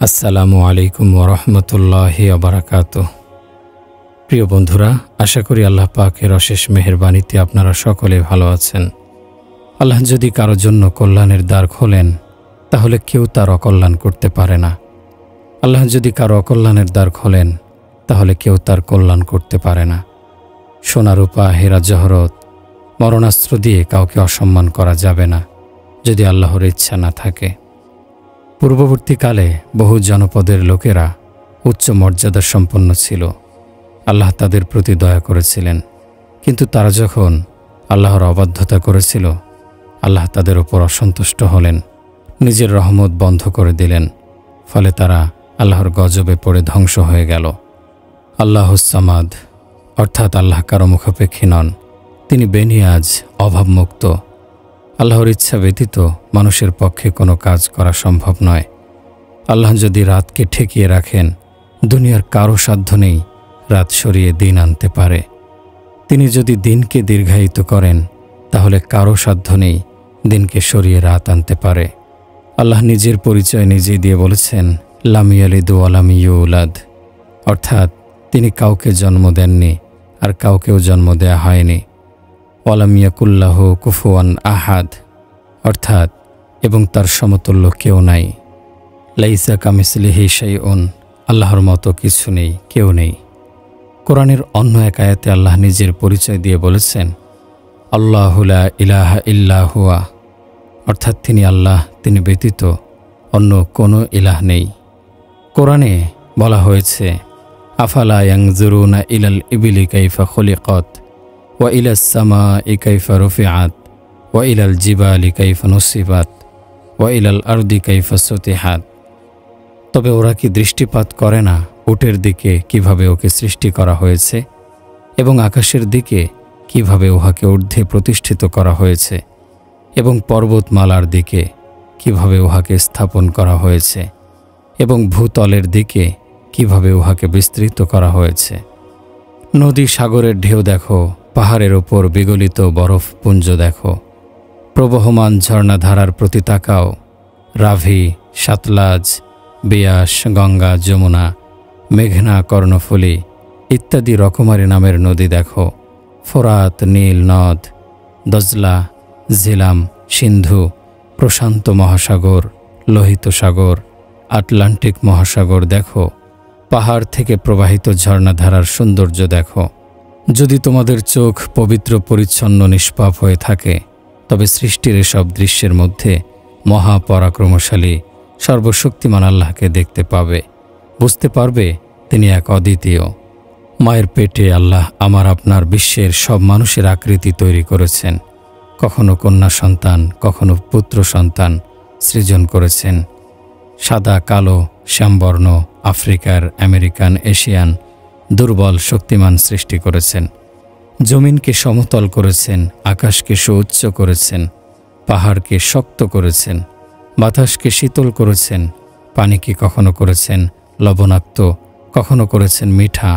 আসসালামু আলাইকুম ওরহমতুল্লাহি ওবারাকাতুহ। প্রিয় বন্ধুরা, আশা করি আল্লাহ পাকের অশেষ মেহেরবানিতে আপনারা সকলে ভালো আছেন। আল্লাহ যদি কারো জন্য কল্যাণের দ্বার খোলেন, তাহলে কেউ তার অকল্যাণ করতে পারে না। আল্লাহ যদি কারো অকল্যাণের দ্বার খোলেন, তাহলে কেউ তার কল্যাণ করতে পারে না। সোনা রূপা হীরা জহরত মরণাস্ত্র দিয়ে কাউকে অসম্মান করা যাবে না, যদি আল্লাহর ইচ্ছা না থাকে। পূর্ববর্তীকালে বহু জনপদের লোকেরা উচ্চ মর্যাদা সম্পন্ন ছিল। আল্লাহ তাদের প্রতি দয়া করেছিলেন, কিন্তু তারা যখন আল্লাহর অবাধ্যতা করেছিল, আল্লাহ তাদের ওপর অসন্তুষ্ট হলেন, নিজের রহমত বন্ধ করে দিলেন। ফলে তারা আল্লাহর গজবে পড়ে ধ্বংস হয়ে গেল। আল্লাহুস সামাদ, অর্থাৎ আল্লাহ কারো মুখাপেক্ষী নন। তিনি বেনিয়াজ, অভাবমুক্ত। আল্লাহর ইচ্ছা ব্যতীত মানুষের পক্ষে কোনো কাজ করা সম্ভব নয়। আল্লাহ যদি রাতকে ঠেকিয়ে রাখেন, দুনিয়ার কারো সাধ্য নেই রাত সরিয়ে দিন আনতে পারে। তিনি যদি দিনকে দীর্ঘায়িত করেন, তাহলে কারো সাধ্য নেই দিনকে সরিয়ে রাত আনতে পারে। আল্লাহ নিজের পরিচয় নিজেই দিয়ে বলেছেন, লাম ইয়ালিদ ওয়া লাম ইউলাদ, অর্থাৎ তিনি কাউকে জন্ম দেননি আর কাউকেও জন্ম দেয়া হয়নি। ওয়ালাম ইয়াকুল্লাহু কুফুয়ান আহাদ, অর্থাৎ এবং তার সমতুল্য কেউ নাই। লাইসা কামিসলিহি শাইউন, আল্লাহর মতো কিছু নেই, কেউ নেই। কোরআনের অন্য এক আয়াতে আল্লাহ নিজের পরিচয় দিয়ে বলেছেন, আল্লাহু লা ইলাহা ইল্লা হুয়া, অর্থাৎ তিনি আল্লাহ, তিনি ব্যতীত অন্য কোনো ইলাহ নেই। কোরআনে বলা হয়েছে, আফালা ইয়ানজুরুনা ইলাল ইবিলি কাইফা খুলিকাত ওয়া ইলাস সামাই কাইফা রুফিআত ওয়া ইলাল জিবালি কাইফা নুসিবাত ওয়া ইলাল আরদি কাইফা সুতিহাত। তবে ওরা কি দৃষ্টিপাত করে না উটের দিকে কিভাবে ওকে সৃষ্টি করা হয়েছে, এবং আকাশের দিকে কিভাবে উহাকে ঊর্ধ্বে প্রতিষ্ঠিত করা হয়েছে, এবং পর্বতমালার দিকে কিভাবে উহাকে স্থাপন করা হয়েছে, এবং ভূতলের দিকে কিভাবে উহাকে বিস্তৃত করা হয়েছে। নদী সাগরের ঢেউ দেখো, পাহাড়ের ওপর বিগলিত বরফ পুঞ্জ দেখো, প্রবহমান ঝর্ণাধারার প্রতি তাকাও। রাভি, সাতলাজ, বিয়াস, গঙ্গা, যমুনা, মেঘনা, কর্ণফুলী ইত্যাদি রকমারি নামের নদী দেখো। ফোরাত, নীল নদ, দজলা, ঝিলাম, সিন্ধু, প্রশান্ত মহাসাগর, লোহিত সাগর, আটলান্টিক মহাসাগর দেখো। পাহাড় থেকে প্রবাহিত ঝর্ণাধারার সৌন্দর্য দেখো। যদি তোমাদের চোখ পবিত্র, পরিচ্ছন্ন, নিষ্পাপ হয়ে থাকে, তবে সৃষ্টির এসব দৃশ্যের মধ্যে মহাপরাক্রমশালী সর্বশক্তিমান আল্লাহকে দেখতে পাবে, বুঝতে পারবে তিনি এক অদ্বিতীয়। মায়ের পেটে আল্লাহ আমার আপনার বিশ্বের সব মানুষের আকৃতি তৈরি করেছেন। কখনো কন্যা সন্তান, কখনো পুত্র সন্তান সৃজন করেছেন। সাদা, কালো, শ্যামবর্ণ, আফ্রিকার, আমেরিকান, এশিয়ান, দুর্বল, শক্তিমান সৃষ্টি করেছেন। জমিনকে সমতল করেছেন, আকাশকে সুউচ্চ করেছেন, পাহাড়কে শক্ত করেছেন, বাতাসকে শীতল করেছেন, পানিকে কখনো করেছেন লবণাক্ত, কখনো করেছেন মিঠা।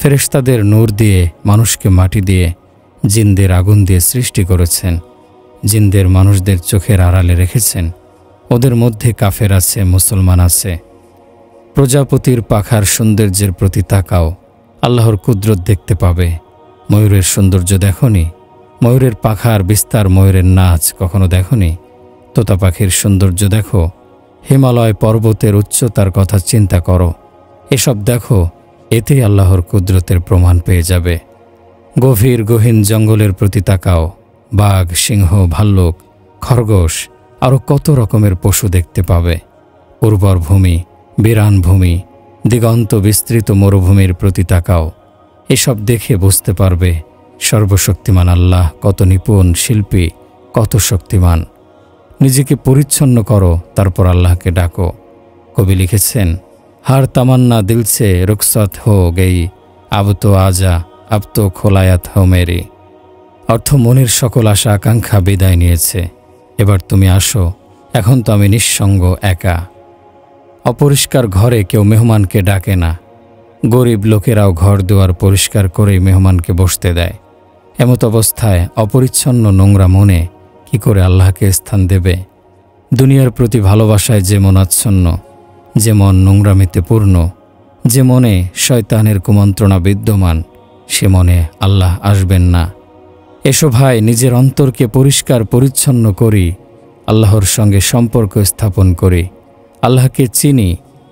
ফেরেশতাদের নূর দিয়ে, মানুষকে মাটি দিয়ে, জিনদের আগুন দিয়ে সৃষ্টি করেছেন। জিনদের মানুষদের চোখের আড়ালে রেখেছেন। ওদের মধ্যে কাফের আছে, মুসলমান আছে। প্রজাপতির পাখার সৌন্দর্যের প্রতি তাকাও, আল্লাহর কুদরত দেখতে পাবে। ময়ূরের সৌন্দর্য দেখনি? ময়ূরের পাখার বিস্তার, ময়ূরের নাচ কখনো দেখনি? তোতা পাখির সৌন্দর্য দেখো। হিমালয় পর্বতের উচ্চতার কথা চিন্তা করো। এসব দেখো, এতেই আল্লাহর কুদরতের প্রমাণ পেয়ে যাবে। গভীর গহীন জঙ্গলের প্রতি তাকাও। বাঘ, সিংহ, ভাল্লুক, খরগোশ, আরও কত রকমের পশু দেখতে পাবে। উর্বর ভূমি, বিরান ভূমি, দিগন্ত বিস্তৃত মরুভূমির প্রতি তাকাও। এসব দেখে বুঝতে পারবে সর্বশক্তিমান আল্লাহ কত নিপুণ শিল্পী, কত শক্তিমান। নিজেকে পরিচ্ছন্ন করো, তারপর আল্লাহকে ডাকো। কবি লিখেছেন, হার তামান্না দিল সে রুখসত হো গই, আব তো আজা, আব তো খোলায়াত হো মেরি। অর্থ, মনের সকল আশা আকাঙ্ক্ষা বিদায় নিয়েছে, এবার তুমি আসো, এখন তো আমি নিঃসঙ্গ, একা। অপরিষ্কার ঘরে কেউ মেহমানকে ডাকে না। গরিব লোকেরাও ঘর দুয়ার পরিষ্কার করেই মেহমানকে বসতে দেয়। এমত অবস্থায় অপরিচ্ছন্ন নোংরা মনে কি করে আল্লাহকে স্থান দেবে? দুনিয়ার প্রতি ভালোবাসায় যে মনাচ্ছন্ন, যে মন নোংরামিতে পূর্ণ, যে মনে শয়তানের কুমন্ত্রণা বিদ্যমান, সে মনে আল্লাহ আসবেন না। এসো ভাই, নিজের অন্তরকে পরিষ্কার পরিচ্ছন্ন করি, আল্লাহর সঙ্গে সম্পর্ক স্থাপন করি, আল্লাহকে চিনি।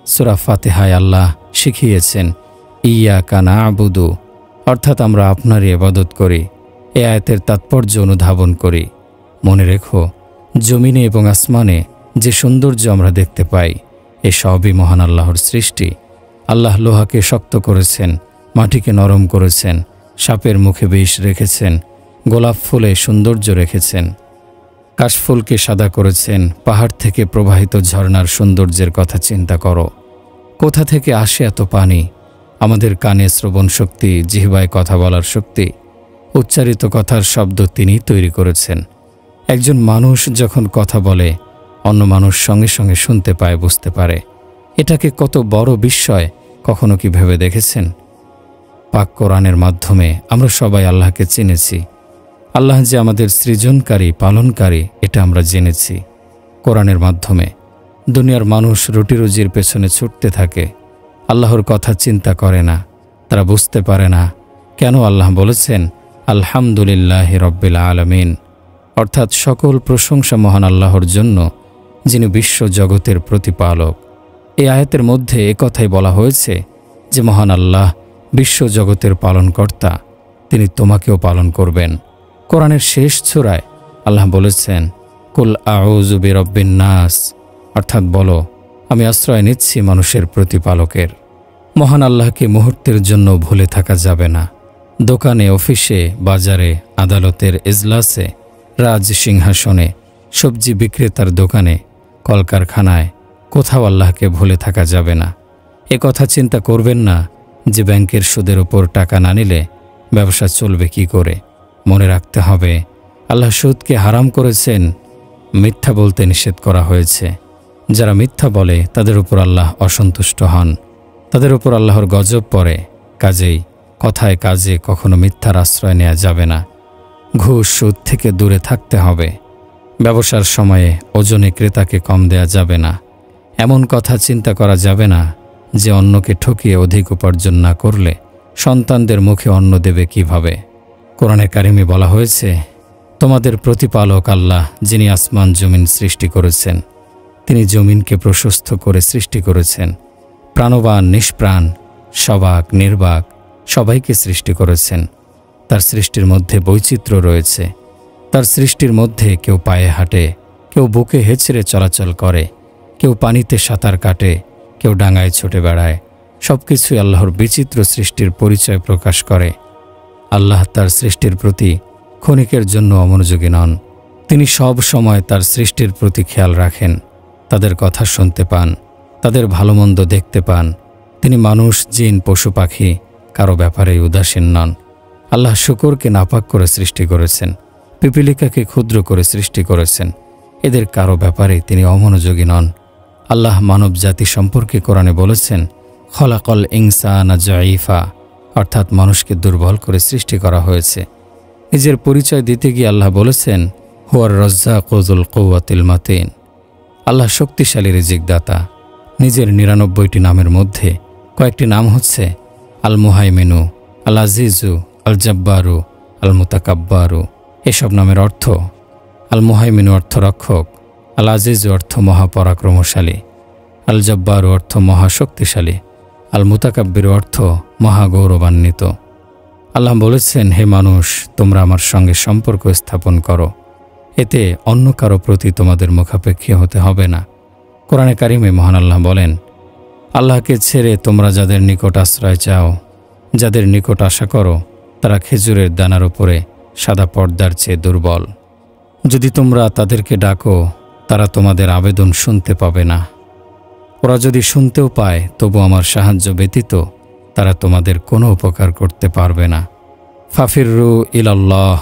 সূরা ফাতিহায় আল্লাহ শিখিয়েছেন ইয়াকা না'বুদু, অর্থাৎ আমরা আপনারই ইবাদত করি। এ আয়াতের তাৎপর্য অনুধাবন করি। মনে রেখো, জমিনে এবং আসমানে যে সৌন্দর্য আমরা দেখতে পাই, এ সবই মহান আল্লাহর সৃষ্টি। আল্লাহ লোহাকে শক্ত করেছেন, মাটিকে নরম করেছেন, সাপের মুখে বিষ রেখেছেন, গোলাপ ফুলে সৌন্দর্য রেখেছেন, কাশফুলকে সাদা করেছেন। পাহাড় থেকে প্রবাহিত ঝর্ণার সৌন্দর্যের কথা চিন্তা করো। কোথা থেকে আসে এত পানি? আমাদের কানে শ্রবণ শক্তি, জিহ্বায় কথা বলার শক্তি, উচ্চারিত কথার শব্দ তিনিই তৈরি করেছেন। একজন মানুষ যখন কথা বলে, অন্য মানুষ সঙ্গে সঙ্গে শুনতে পায়, বুঝতে পারে। এটাকে কত বড় বিস্ময়, কখনো কি ভেবে দেখেছেন? পাক কোরআনের মাধ্যমে আমরা সবাই আল্লাহকে চিনেছি। আল্লাহ যে আমাদের সৃজনকারী, পালনকারী, এটা আমরা জেনেছি কোরআনের মাধ্যমে। দুনিয়ার মানুষ রুটিরুজির পেছনে ছুটতে থাকে, আল্লাহর কথা চিন্তা করে না। তারা বুঝতে পারে না কেন আল্লাহ বলেছেন আলহামদুলিল্লাহি রব্বিল আলামিন, অর্থাৎ সকল প্রশংসা মহান আল্লাহর জন্য, যিনি বিশ্ব জগতের প্রতিপালক। এই আয়াতের মধ্যে একথাই বলা হয়েছে যে মহান আল্লাহ বিশ্ব জগতের পালনকর্তা, তিনি তোমাকেও পালন করবেন। কোরআনের শেষ সূরায় আল্লাহ বলেছেন কুল আউযু বিরব্বিন নাস, অর্থাৎ বলো, আমি আশ্রয় নিচ্ছি মানুষের প্রতিপালকের। মহান আল্লাহকে মুহূর্তের জন্য ভুলে থাকা যাবে না। দোকানে, অফিসে, বাজারে, আদালতের এজলাসে, রাজ সিংহাসনে, সবজি বিক্রেতার দোকানে, কলকারখানায়, কোথাও আল্লাহকে ভুলে থাকা যাবে না। এ কথা চিন্তা করবেন না যে ব্যাংকের সুদের ওপর টাকা না নিলে ব্যবসা চলবে কি করে। মনে রাখতে হবে, আল্লাহ সুদকে হারাম করেছেন, মিথ্যা বলতে নিষেধ করা হয়েছে। যারা মিথ্যা বলে তাদের উপর আল্লাহ অসন্তুষ্ট হন, তাদের উপর আল্লাহর গজব পড়ে। কাজেই কথায় কাজে কখনো মিথ্যার আশ্রয় নেওয়া যাবে না। ঘুষ, সুদ থেকে দূরে থাকতে হবে। ব্যবসার সময়ে ওজনে ক্রেতাকে কম দেয়া যাবে না। এমন কথা চিন্তা করা যাবে না যে অন্যকে ঠকিয়ে অধিক উপার্জন না করলে সন্তানদের মুখে অন্ন দেবে কিভাবে। কোরআনে কারিমে বলা হয়েছে তোমাদের প্রতিপালক আল্লাহ, যিনি আসমান জমিন সৃষ্টি করেছেন, তিনি জমিনকে প্রশস্ত করে সৃষ্টি করেছেন। প্রাণবান, নিষ্প্রাণ, সবাক, নির্বাক সবাইকে সৃষ্টি করেছেন। তার সৃষ্টির মধ্যে বৈচিত্র্য রয়েছে। তার সৃষ্টির মধ্যে কেউ পায়ে হাঁটে, কেউ বুকে হেঁচড়ে চলাচল করে, কেউ পানিতে সাঁতার কাটে, কেউ ডাঙায় ছুটে বেড়ায়। সব কিছুই আল্লাহর বিচিত্র সৃষ্টির পরিচয় প্রকাশ করে। আল্লাহ তার সৃষ্টির প্রতি ক্ষণিকের জন্য অমনোযোগী নন। তিনি সব সময় তার সৃষ্টির প্রতি খেয়াল রাখেন, তাদের কথা শুনতে পান, তাদের ভালো মন্দ দেখতে পান। তিনি মানুষ, জিন, পশু পাখি কারো ব্যাপারে উদাসীন নন। আল্লাহ শুকরকে নাপাক করে সৃষ্টি করেছেন, পিপিলিকাকে ক্ষুদ্র করে সৃষ্টি করেছেন। এদের কারো ব্যাপারে তিনি অমনোযোগী নন। আল্লাহ মানব জাতি সম্পর্কে কোরআনে বলেছেন খলাকল ইনসানা জাইফা, অর্থাৎ মানুষকে দুর্বল করে সৃষ্টি করা হয়েছে। নিজের পরিচয় দিতে গিয়ে আল্লাহ বলেছেন হুয়ার রাজ্জাকু যুল কুওয়াতিল মাতিন, আল্লাহ শক্তিশালী রিজিকদাতা। নিজের ৯৯টি নামের মধ্যে কয়েকটি নাম হচ্ছে আল মুহাইমিনু, আল আজিজু, আল জব্বারু, আল মুতাকাব্বারু। এসব নামের অর্থ, আল মুহাইমিনু অর্থ রক্ষক, আল আজিজু অর্থ মহাপরাক্রমশালী, আল জব্বারু অর্থ মহাশক্তিশালী, আল মুতাকাব্বিরু অর্থ মহাগৌরবান্বিত। আল্লাহ বলেছেন, হে মানুষ, তোমরা আমার সঙ্গে সম্পর্ক স্থাপন করো, এতে অন্য কারো প্রতি তোমাদের মুখাপেক্ষী হতে হবে না। কোরআনে কারিমে মহান আল্লাহ বলেন, আল্লাহকে ছেড়ে তোমরা যাদের নিকট আশ্রয় চাও, যাদের নিকট আশা করো, তারা খেজুরের দানার উপরে সাদা পর্দার চেয়ে দুর্বল। যদি তোমরা তাদেরকে ডাকো, তারা তোমাদের আবেদন শুনতে পাবে না। ওরা যদি শুনতেও পায়, তবু আমার সাহায্য ব্যতীত তারা তোমাদের কোনো উপকার করতে পারবে না। ফাফিররু ইলাল্লাহ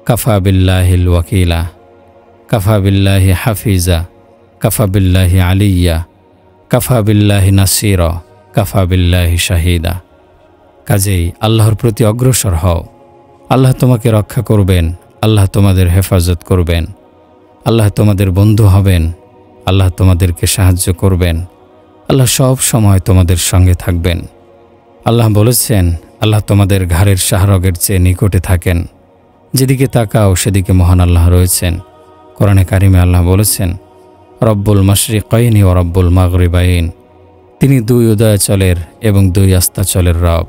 কাফা বিল্লাহিল ওয়াকিলা, কাফা বিল্লাহি হাফিজা, কাফা বিল্লাহি আলিয়া, কাফা বিল্লাহি নাসিরা, কাফা বিল্লাহি শাহিদা। কাজেই আল্লাহর প্রতি অগ্রসর হও। আল্লাহ তোমাকে রক্ষা করবেন, আল্লাহ তোমাদের হেফাজত করবেন, আল্লাহ তোমাদের বন্ধু হবেন, আল্লাহ তোমাদেরকে সাহায্য করবেন। আল্লাহ সব সময় তোমাদের সঙ্গে থাকবেন। আল্লাহ বলেছেন, আল্লাহ তোমাদের ঘাড়ের শাহরগের চেয়ে নিকটে থাকেন। যেদিকে তাকাও সেদিকে মহান আল্লাহ রয়েছেন। কোরআনে কারিমে আল্লাহ বলেছেন, রব্বুল মাশরিকাইনি ও রব্বুল মাগরিবাইন, তিনি দুই উদয়াচলের এবং দুই আস্তাচলের রব।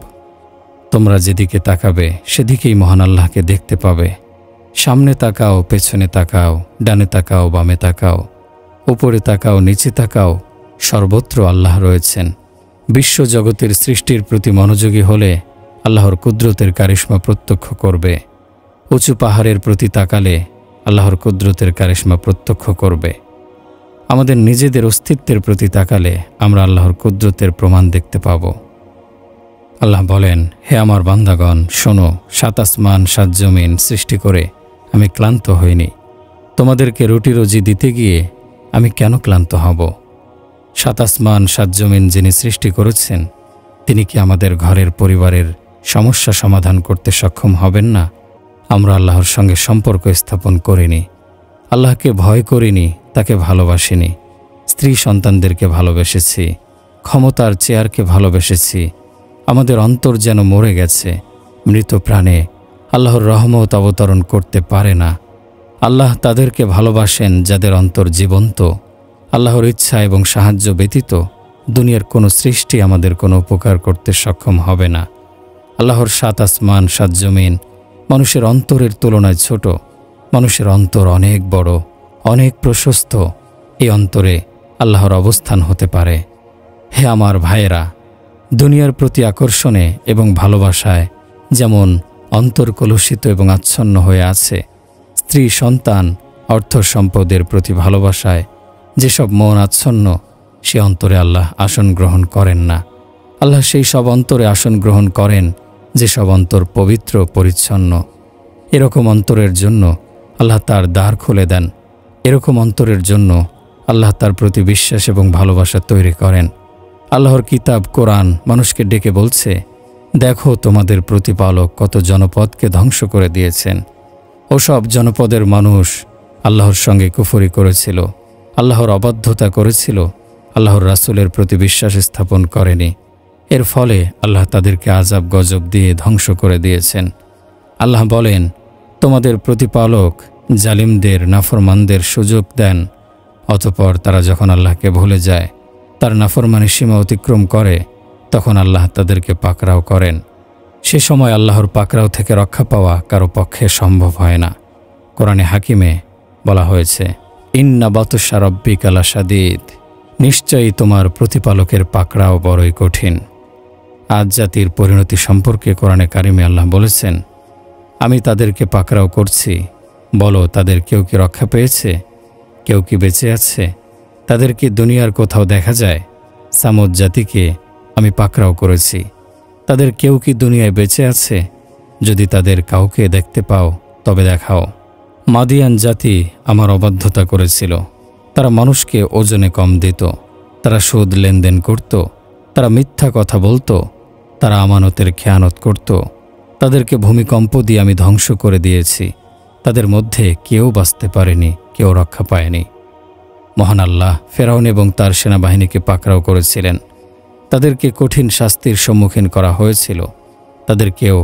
তোমরা যেদিকে তাকাবে সেদিকেই মহান আল্লাহকে দেখতে পাবে। সামনে তাকাও, পেছনে তাকাও, ডানে তাকাও, বামে তাকাও, উপরে তাকাও, নিচে তাকাও, সর্বত্র আল্লাহ রয়েছেন। বিশ্বজগতের সৃষ্টির প্রতি মনোযোগী হলে আল্লাহর কুদরতের কারিশমা প্রত্যক্ষ করবে। উঁচু পাহাড়ের প্রতি তাকালে আল্লাহর কুদরতের কারিশমা প্রত্যক্ষ করবে। আমাদের নিজেদের অস্তিত্বের প্রতি তাকালে আমরা আল্লাহর কুদরতের প্রমাণ দেখতে পাব। আল্লাহ বলেন, হে আমার বান্দাগণ, শোনো, 7 আসমান 7 জমিন সৃষ্টি করে আমি ক্লান্ত হইনি। তোমাদেরকে রুটি রুজি দিতে গিয়ে আমি কেন ক্লান্ত হব? 7 আসমান 7 জমিন যিনি সৃষ্টি করেছেন, তিনি কি আমাদের ঘরের পরিবারের সমস্যা সমাধান করতে সক্ষম হবেন না? আমরা আল্লাহর সঙ্গে সম্পর্ক স্থাপন করিনি, আল্লাহকে ভয় করিনি, তাকে ভালোবাসিনি, স্ত্রী সন্তানদেরকে ভালোবেসেছি, ক্ষমতার চেয়ারকে ভালোবেসেছি। আমাদের অন্তর যেন মরে গেছে। মৃত প্রাণে আল্লাহর রহমত অবতরণ করতে পারে না। আল্লাহ তাদেরকে ভালোবাসেন যাদের অন্তর জীবন্ত। আল্লাহর ইচ্ছা এবং সাহায্য ব্যতীত দুনিয়ার কোনো সৃষ্টি আমাদের কোনো উপকার করতে সক্ষম হবে না। আল্লাহর 7 আসমান 7 জমিন মানুষের অন্তরের তুলনায় ছোট। মানুষের অন্তর অনেক বড়, অনেক প্রশস্ত। এই অন্তরে আল্লাহর অবস্থান হতে পারে। হে আমার ভাইয়েরা, দুনিয়ার প্রতি আকর্ষণে এবং ভালোবাসায় যেমন অন্তর কলুষিত এবং আচ্ছন্ন হয়ে আছে, স্ত্রী সন্তান অর্থ সম্পদের প্রতি ভালোবাসায় যেসব মন আচ্ছন্ন, সে অন্তরে আল্লাহ আসন গ্রহণ করেন না। আল্লাহ সেই সব অন্তরে আসন গ্রহণ করেন যেসব অন্তর পবিত্র পরিচ্ছন্ন। এরকম অন্তরের জন্য আল্লাহ তার দ্বার খুলে দেন। এরকম অন্তরের জন্য আল্লাহ তার প্রতি বিশ্বাস এবং ভালোবাসা তৈরি করেন। আল্লাহর কিতাব কোরআন মানুষকে ডেকে বলছে, দেখো তোমাদের প্রতিপালক কত জনপদকে ধ্বংস করে দিয়েছেন। ওসব জনপদের মানুষ আল্লাহর সঙ্গে কুফরি করেছিল, আল্লাহর অবাধ্যতা করেছিল, আল্লাহর রাসূলের প্রতি বিশ্বাস স্থাপন করেনি। এর ফলে আল্লাহ তাদেরকে আযাব গজব দিয়ে ধ্বংস করে দিয়েছেন। আল্লাহ বলেন, তোমাদের প্রতিপালক জালিমদের নাফরমানদের সুযোগ দেন, অতঃপর তারা যখন আল্লাহকে ভুলে যায়, তার নাফরমানি সীমা অতিক্রম করে, তখন আল্লাহ তাদেরকে পাকড়াও করেন। সে সময় আল্লাহর পাকড়াও থেকে রক্ষা পাওয়া কারো পক্ষে সম্ভব হয় না। কোরআনে হাকিমে বলা হয়েছে, ইন্না বাতুশা রব্বিকা লাশাদীদ, নিশ্চয়ই তোমার প্রতিপালকের পাকড়াও বড়ই কঠিন। আজ জাতির পরিণতি সম্পর্কে কোরআনে কারিমে আল্লাহ বলেছেন, আমি তাদেরকে পাকড়াও করছি। বলো, তাদের কেউ কি রক্ষা পেয়েছে? কেউ কি বেঁচে আছে? তাদের কি দুনিয়ার কোথাও দেখা যায়? সামুদ জাতিকে আমি পাকড়াও করেছি। তাদের কেউ কি দুনিয়ায় বেঁচে আছে? যদি তাদের কাউকে দেখতে পাও তবে দেখাও। মাদিয়ান জাতি আমার অবাধ্যতা করেছিল। তারা মানুষকে ওজনে কম দিত, তারা সুদ লেনদেন করত, তারা মিথ্যা কথা বলতো, তারা আমানতের খেয়ানত করত। তাদেরকে ভূমিকম্প দিয়ে আমি ধ্বংস করে দিয়েছি। তাদের মধ্যে কেউ বাঁচতে পারেনি, কেউ রক্ষা পায়নি। মহান আল্লাহ ফেরাউন এবং তার সেনাবাহিনীকে পাকড়াও করেছিলেন। তাদেরকে কঠিন শাস্তির সম্মুখীন করা হয়েছিল। তাদের কেউ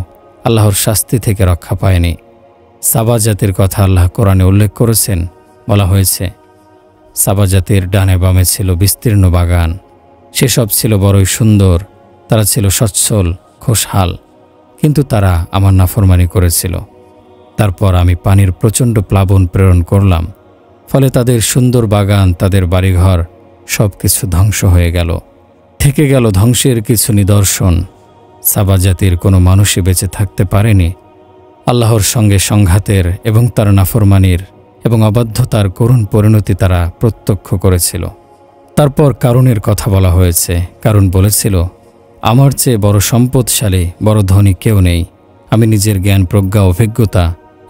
আল্লাহর শাস্তি থেকে রক্ষা পায়নি। সাবা জাতির কথা আল্লাহ কোরআনে উল্লেখ করেছেন। বলা হয়েছে, সাবা জাতির ডানে বামে ছিল বিস্তীর্ণ বাগান, সেসব ছিল বড়ই সুন্দর। তারা ছিল সচ্ছল, খোশহাল, কিন্তু তারা আমার নাফরমানি করেছিল। তারপর আমি পানির প্রচণ্ড প্লাবন প্রেরণ করলাম, ফলে তাদের সুন্দর বাগান, তাদের বাড়িঘর সব কিছু ধ্বংস হয়ে গেল। থেকে গেল ধ্বংসের কিছু নিদর্শন। সাবা জাতির কোনো মানুষই বেঁচে থাকতে পারেনি। আল্লাহর সঙ্গে সংঘাতের এবং তার নাফরমানির এবং অবাধ্যতার করুণ পরিণতি তারা প্রত্যক্ষ করেছিল। তারপর কারুনের কথা বলা হয়েছে। কারুন বলেছিল, আমার চেয়ে বড় সম্পদশালী, বড় ধনী কেউ নেই। আমি নিজের জ্ঞান, প্রজ্ঞা, অভিজ্ঞতা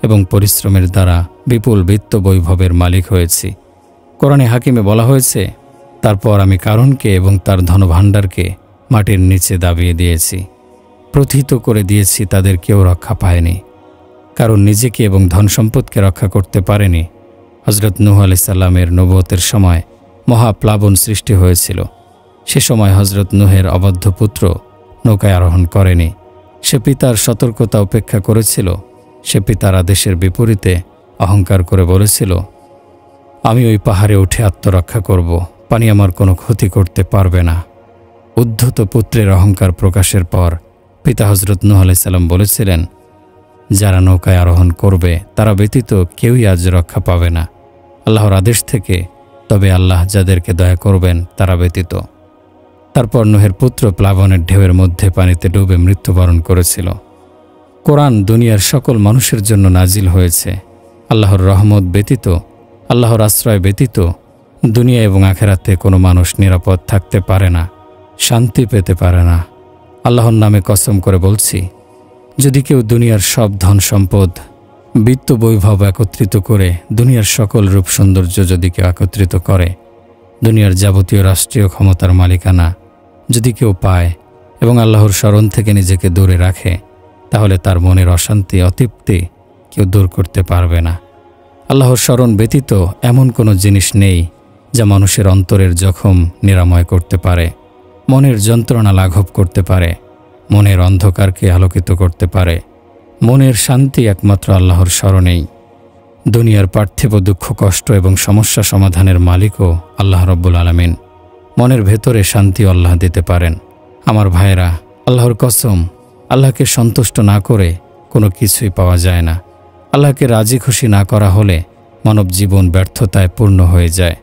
এবং পরিশ্রমের দ্বারা বিপুল বিত্ত বৈভবের মালিক হয়েছি। কোরআনে হাকিমে বলা হয়েছে, তারপর আমি কারুনকে এবং তার ধনভাণ্ডারকে মাটির নিচে দাবিয়ে দিয়েছি, প্রথিত করে দিয়েছি, তাদের কেউ রক্ষা পায়নি। কারণ নিজেকে এবং ধন সম্পদকে রক্ষা করতে পারেনি। হযরত নূহ আলাইহিস সালামের নবুয়তের সময় মহাপ্লাবন সৃষ্টি হয়েছিল। সে সময় হজরত নূহের অবাধ্য পুত্র নৌকায় আরোহণ করেনি। সে পিতার সতর্কতা উপেক্ষা করেছিল। সে পিতার আদেশের বিপরীতে অহংকার করে বলেছিল, আমি ওই পাহাড়ে উঠে আত্মরক্ষা করব, পানি আমার কোনো ক্ষতি করতে পারবে না। উদ্ধত পুত্রের অহংকার প্রকাশের পর পিতা হজরত নূহ আলাইহিস সালাম বলেছিলেন, যারা নৌকায় আরোহণ করবে তারা ব্যতীত কেউই আজ রক্ষা পাবে না আল্লাহর আদেশ থেকে, তবে আল্লাহ যাদেরকে দয়া করবেন তারা ব্যতীত। তারপর নূহের পুত্র প্লাবনের ঢেউয়ের মধ্যে পানিতে ডুবে মৃত্যুবরণ করেছিল। কোরআন দুনিয়ার সকল মানুষের জন্য নাজিল হয়েছে। আল্লাহর রহমত ব্যতীত, আল্লাহর আশ্রয় ব্যতীত দুনিয়া এবং আখেরাতে কোনো মানুষ নিরাপদ থাকতে পারে না, শান্তি পেতে পারে না। আল্লাহর নামে কসম করে বলছি, যদি কেউ দুনিয়ার সব ধন সম্পদ, বিত্ত বৈভব একত্রিত করে, দুনিয়ার সকল রূপ সৌন্দর্য যদি কেউ একত্রিত করে, দুনিয়ার যাবতীয় রাষ্ট্রীয় ক্ষমতার মালিকানা যদি কেউ পায় এবং আল্লাহর স্মরণ থেকে নিজেকে দূরে রাখে, তাহলে তার মনের অশান্তি, অতৃপ্তি কেউ দূর করতে পারবে না। আল্লাহর স্মরণ ব্যতীত এমন কোনো জিনিস নেই যা মানুষের অন্তরের জখম নিরাময় করতে পারে, মনের যন্ত্রণা লাঘব করতে পারে, মনের অন্ধকারকে আলোকিত করতে পারে। মনের শান্তি একমাত্র আল্লাহর স্মরণেই। দুনিয়ার পার্থিব দুঃখ, কষ্ট এবং সমস্যা সমাধানের মালিকও আল্লাহ রব্বুল আলামিন। মনের ভেতরে শান্তি আল্লাহ দিতে পারেন। আমার ভাইয়েরা, আল্লাহর কসম, আল্লাহকে সন্তুষ্ট না করে কোনো কিছুই পাওয়া যায় না। আল্লাহকে রাজি খুশি না করা হলে মানব জীবন ব্যর্থতায় পূর্ণ হয়ে যায়।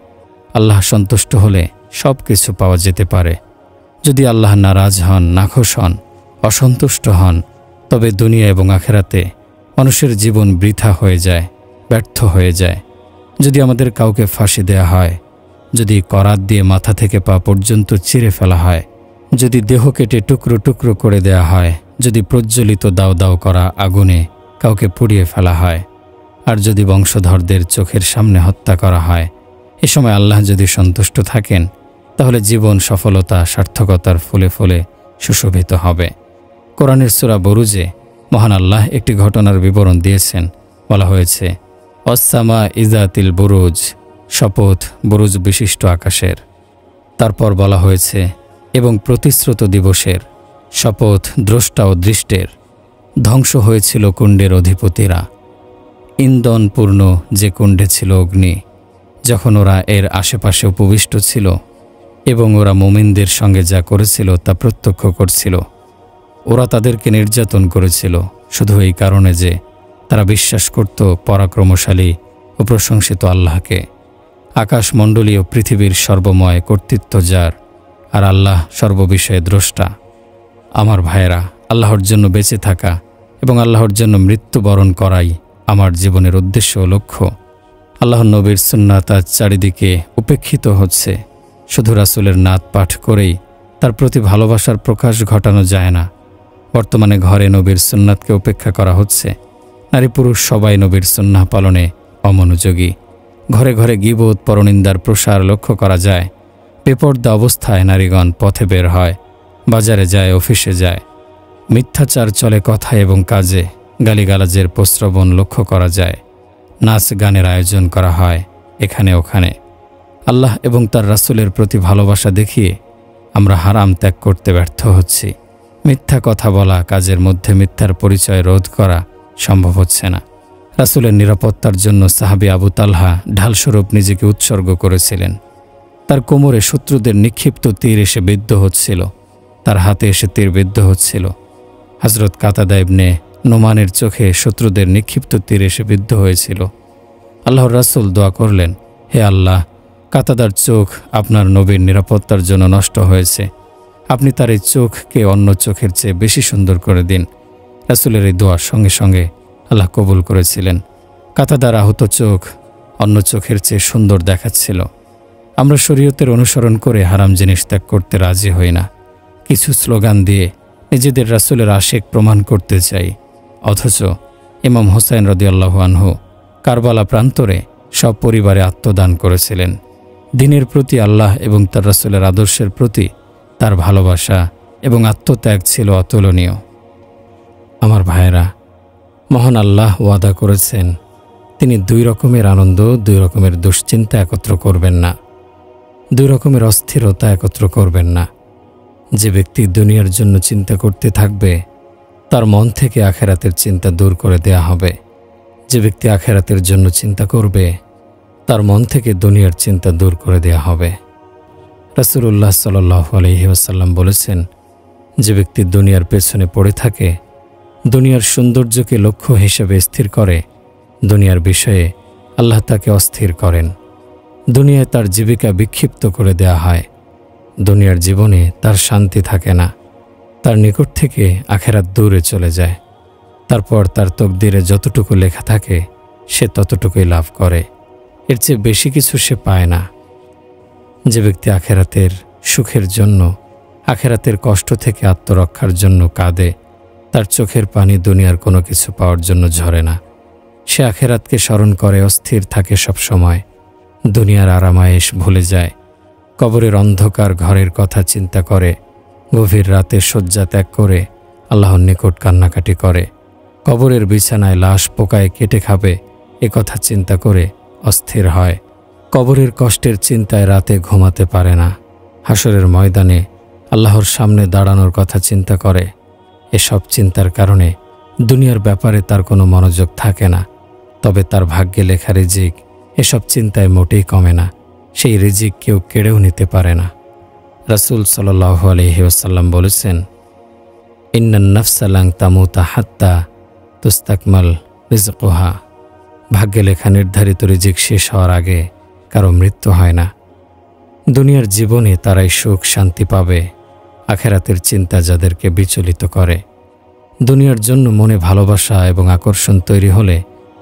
আল্লাহ সন্তুষ্ট হলে সব কিছু পাওয়া যেতে পারে। যদি আল্লাহ নারাজ হন, নাখোশ হন, অসন্তুষ্ট হন, তবে দুনিয়া এবং আখেরাতে মানুষের জীবন বৃথা হয়ে যায়, ব্যর্থ হয়ে যায়। যদি আমাদের কাউকে ফাঁসি দেয়া হয়, যদি করাত দিয়ে মাথা থেকে পা পর্যন্ত চিরে ফেলা হয়, যদি দেহ কেটে টুকরো টুকরো করে দেয়া হয়, যদি প্রজ্বলিত দাও দাও করা আগুনে কাউকে পুড়িয়ে ফেলা হয়, আর যদি বংশধরদের চোখের সামনে হত্যা করা হয়, এ সময় আল্লাহ যদি সন্তুষ্ট থাকেন, তাহলে জীবন সফলতা, সার্থকতার ফুলে ফুলে সুশোভিত হবে। কোরআনের সূরা বুরুজে মহান আল্লাহ একটি ঘটনার বিবরণ দিয়েছেন। বলা হয়েছে, অস্সামা ইজাতিল বুরুজ, শপথ বুরুজ বিশিষ্ট আকাশের। তারপর বলা হয়েছে, এবং প্রতিশ্রুত দিবসের শপথ দ্রষ্টা ও দৃষ্টের। ধ্বংস হয়েছিল কুণ্ডের অধিপতিরা, ইন্ধনপূর্ণ যে কুণ্ডে ছিল অগ্নি, যখন ওরা এর আশেপাশে উপবিষ্ট ছিল এবং ওরা মুমিনদের সঙ্গে যা করেছিল তা প্রত্যক্ষ করছিল। ওরা তাদেরকে নির্যাতন করেছিল শুধু এই কারণে যে তারা বিশ্বাস করত পরাক্রমশালী ও প্রশংসিত আল্লাহকে। আকাশমণ্ডলী ও পৃথিবীর সর্বময় কর্তৃত্ব যার, আর আল্লাহ সর্ববিষয়ে দ্রষ্টা। আমার ভাইয়েরা, আল্লাহর জন্য বেঁচে থাকা এবং আল্লাহর জন্য মৃত্যুবরণ করাই আমার জীবনের উদ্দেশ্য ও লক্ষ্য। আল্লাহর নবীর সুন্নাত আজ চারিদিকে উপেক্ষিত হচ্ছে। শুধু রাসূলের নাত পাঠ করেই তার প্রতি ভালোবাসার প্রকাশ ঘটানো যায় না। বর্তমানে ঘরে নবীর সুন্নাতকে উপেক্ষা করা হচ্ছে। নারী পুরুষ সবাই নবীর সুন্নাহ পালনে অমনোযোগী। ঘরে ঘরে গীবত, পরনিন্দার প্রসার লক্ষ্য করা যায়। বেপর্দা অবস্থায় নারীগণ পথে বের হয়, বাজারে যায়, অফিসে যায়। মিথ্যাচার চলে কথায় এবং কাজে। গালিগালাজের প্রশ্রবণ লক্ষ্য করা যায়। নাচ গানের আয়োজন করা হয় এখানে ওখানে। আল্লাহ এবং তার রাসূলের প্রতি ভালোবাসা দেখিয়ে আমরা হারাম ত্যাগ করতে ব্যর্থ হচ্ছি। মিথ্যা কথা বলা, কাজের মধ্যে মিথ্যার পরিচয় রোধ করা সম্ভব হচ্ছে না। রাসূলের নিরাপত্তার জন্য সাহাবী আবু তালহা ঢালস্বরূপ নিজেকে উৎসর্গ করেছিলেন। তার কোমরে শত্রুদের নিক্ষিপ্ত তীর এসে বিদ্ধ হচ্ছিল, তার হাতে এসে তীর বিদ্ধ হচ্ছিল। হযরত কাতাদা ইবনে নোমানের চোখে শত্রুদের নিক্ষিপ্ত তীর এসে বিদ্ধ হয়েছিল। আল্লাহর রাসূল দোয়া করলেন, হে আল্লাহ, কাতাদার চোখ আপনার নবীর নিরাপত্তার জন্য নষ্ট হয়েছে। আপনি তার এই চোখকে অন্য চোখের চেয়ে বেশি সুন্দর করে দিন। রাসূলের এই দোয়ার সঙ্গে সঙ্গে আল্লাহ কবুল করেছিলেন। কাতাদার আহত চোখ অন্য চোখের চেয়ে সুন্দর দেখাচ্ছিল। আমরা শরীয়তের অনুসরণ করে হারাম জিনিস ত্যাগ করতে রাজি হই না। কিছু স্লোগান দিয়ে নিজেদের রাসূলের আশিক প্রমাণ করতে চাই, অথচ ইমাম হুসাইন রাদিয়াল্লাহু আনহু কারবালা প্রান্তরে সব পরিবারে আত্মদান করেছিলেন। দ্বীনের প্রতি আল্লাহ এবং তার রাসূলের আদর্শের প্রতি তার ভালোবাসা এবং আত্মত্যাগ ছিল অতুলনীয়। আমার ভাইয়েরা, মহান আল্লাহ ওয়াদা করেছেন তিনি দুই রকমের আনন্দ, দুই রকমের দুশ্চিন্তা একত্র করবেন না। দুই রকমের অস্থিরতা একত্র করবেন না। যে ব্যক্তি দুনিয়ার জন্য চিন্তা করতে থাকবে, তার মন থেকে আখেরাতের চিন্তা দূর করে দেয়া হবে। যে ব্যক্তি আখেরাতের জন্য চিন্তা করবে, তার মন থেকে দুনিয়ার চিন্তা দূর করে দেয়া হবে। রাসূলুল্লাহ সাল্লাল্লাহু আলাইহি ওয়াসাল্লাম বলেছেন, যে ব্যক্তি দুনিয়ার পেছনে পড়ে থাকে, দুনিয়ার সৌন্দর্যকে লক্ষ্য হিসেবে স্থির করে, দুনিয়ার বিষয়ে আল্লাহ তাকে অস্থির করেন। দুনিয়ায় তার জীবিকা বিক্ষিপ্ত করে দেয়া হয়। দুনিয়ার জীবনে তার শান্তি থাকে না। তার নিকট থেকে আখেরাত দূরে চলে যায়। তারপর তার তকদিরে যতটুকু লেখা থাকে সে ততটুকুই লাভ করে, এর চেয়ে বেশি কিছু সে পায় না। যে ব্যক্তি আখেরাতের সুখের জন্য, আখেরাতের কষ্ট থেকে আত্মরক্ষার জন্য কাঁদে, তার চোখের পানি দুনিয়ার কোনো কিছু পাওয়ার জন্য ঝরে না। সে আখেরাতকে স্মরণ করে অস্থির থাকে সব সময়, দুনিয়ার আরামায়েশ ভুলে যায়। কবরের অন্ধকার ঘরের কথা চিন্তা করে, গভীর রাতে শয্যা ত্যাগ করে আল্লাহর নিকট কান্নাকাটি করে। কবরের বিছানায় লাশ পোকায় কেটে খাবে এ কথা চিন্তা করে অস্থির হয়। কবরের কষ্টের চিন্তায় রাতে ঘুমাতে পারে না। হাসরের ময়দানে আল্লাহর সামনে দাঁড়ানোর কথা চিন্তা করে। এসব চিন্তার কারণে দুনিয়ার ব্যাপারে তার কোনো মনোযোগ থাকে না। তবে তার ভাগ্যে লেখা রিজিক এসব চিন্তায় মোটেই কমে না। সেই রিজিক কেউ কেড়েও নিতে পারে না। রাসূল সাল্লাল্লাহু আলাইহি ওয়াসাল্লাম বলেছেন, ইন্নান নাফসা লান তামুতা হাত্তা তুস্তাকমাল রিজকুহা। ভাগ্যে লেখা নির্ধারিত রিজিক শেষ হওয়ার আগে কারো মৃত্যু হয় না। দুনিয়ার জীবনে তারাই সুখ শান্তি পাবে, আখেরাতের চিন্তা যাদেরকে বিচলিত করে। দুনিয়ার জন্য মনে ভালোবাসা এবং আকর্ষণ তৈরি হলে